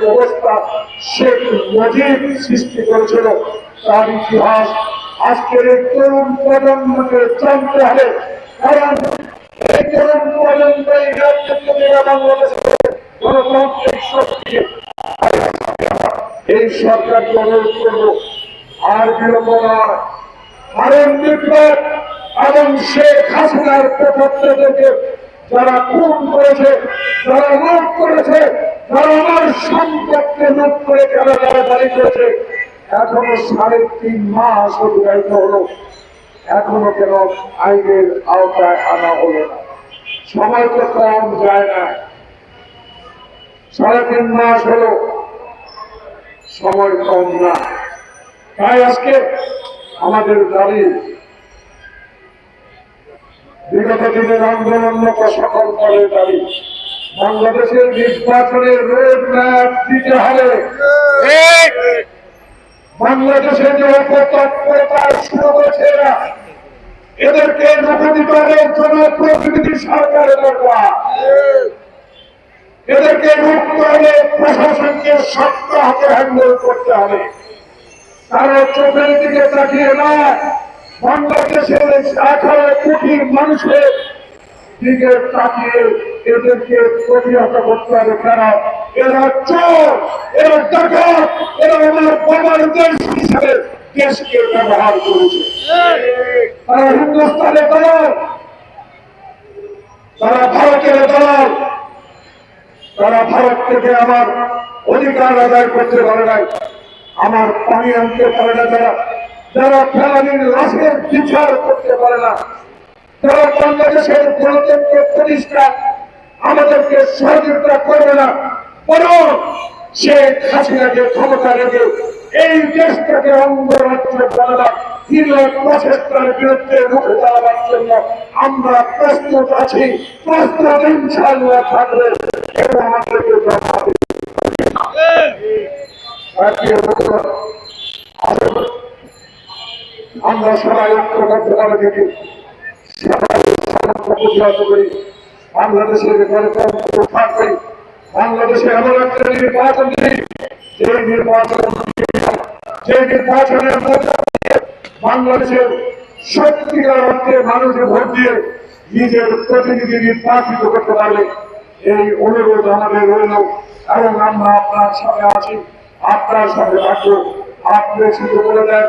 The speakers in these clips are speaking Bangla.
ব্যবস্থা শেখ মুজিব সৃষ্টি করেছিল তার ইতিহাস আজকের এই তরুণ প্রজন্মকে জানতে হবে। কারণ এই তরুণ প্রজন্ম এই নেতৃত্ব দেওয়া বাংলাদেশের গণতান্ত্রিক শক্তি এই সরকারকে অনুরোধ করব আর বিলম্ব নয়, কারণ বিপ্লব এবং শেখ হাসিনার প্রপত্রদেরকে যারা খুন করেছে, যারা লুট করেছে, যারা আমার সম্পদকে লুট করে যারা দাঁড়ি করেছে, এখনো 3.5 মাস অতিবাহিত হলো, এখনো কেন আইনের আওতায় আনা হলো না? সময় তো কম যায় না, 3.5 মাস হলো, সময় কম না। তাই আজকে আমাদের দাবি বিগত দিনের আন্দোলন সফল করে দাবি বাংলাদেশের নির্বাচনের রোড ম্যাপ দিতে হবে। বাংলাদেশে যে অপতৎপরতা শুরু করেছে এরা, এদেরকে রুখে দিতে হবে। জনপ্রতিনিধি সরকারের দরকার, এদেরকে রুখতে হবে, প্রশাসনকে শক্ত হাতে হ্যান্ডেল করতে হবে। তারা চোখের দিকে তাকিয়ে না, বাংলাদেশের 18 কোটি মানুষের দিকে তাকিয়ে এদেরকে প্রতিহত করতে হবে। কেন? এরা চোর, এরা ডাকাত, এরা আমার বাবার দেশ হিসাবে দেশকে ব্যবহার করেছে। তারা হিন্দুস্তানের দল, তারা ভারতের দল, তারা ভারত থেকে আমার অধিকার আদায় করতে পারে নাই, আমার পানি আনতে পারে না, যারা ফেলানির লাশের বিচার করতে পারে না, যারা বাংলাদেশের গণতন্ত্র প্রতিষ্ঠা আমাদেরকে সহযোগিতা করবে না, বরং শেখ হাসিনাকে ক্ষমতা রেখে এই দেশটাকে অঙ্গরাজ্য বানাবার প্রচেষ্টার বিরুদ্ধে রুখে দাঁড়াবার জন্য আমরা প্রস্তুত আছি, প্রস্তুত ইনশাআল্লাহ থাকবে এবং আমাদেরকে আমরা সবাই ঐক্যবদ্ধভাবে দেখি, সবাই প্রতিহত করি, বাংলাদেশের গণতন্ত্র থাকবে। বাংলাদেশে এমন একটা নির্বাচন নেই যে নির্বাচনের মধ্যে বাংলাদেশের সত্যিকার অর্থে মানুষের ভোট দিয়ে নিজের প্রতিনিধি নির্বাচিত করতে পারবে। এই অনুরোধ আমাদের রইল এবং আমরা আপনার সাথে আছি, আপনার সাথে থাকবো। আপনি শুধু বলে দেন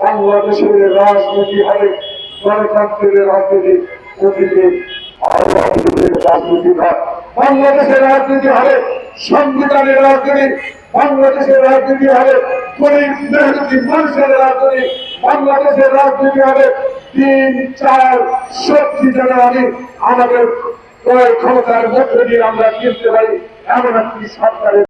বাংলাদেশের রাজনীতি হবে গণতন্ত্রের রাজনীতি, রাজনীতি নয়। বাংলাদেশের রাজনীতি হবে সংবিধানের রাজনীতি, বাংলাদেশের রাজনীতি হবে গরিব মেহনতি মানুষের রাজনীতি, বাংলাদেশের রাজনীতি হবে 3-4 শক্তি যেন আমাদের ক্ষমতার মধ্যে দিয়ে আমরা কিনতে পারি এমন একটি সরকারের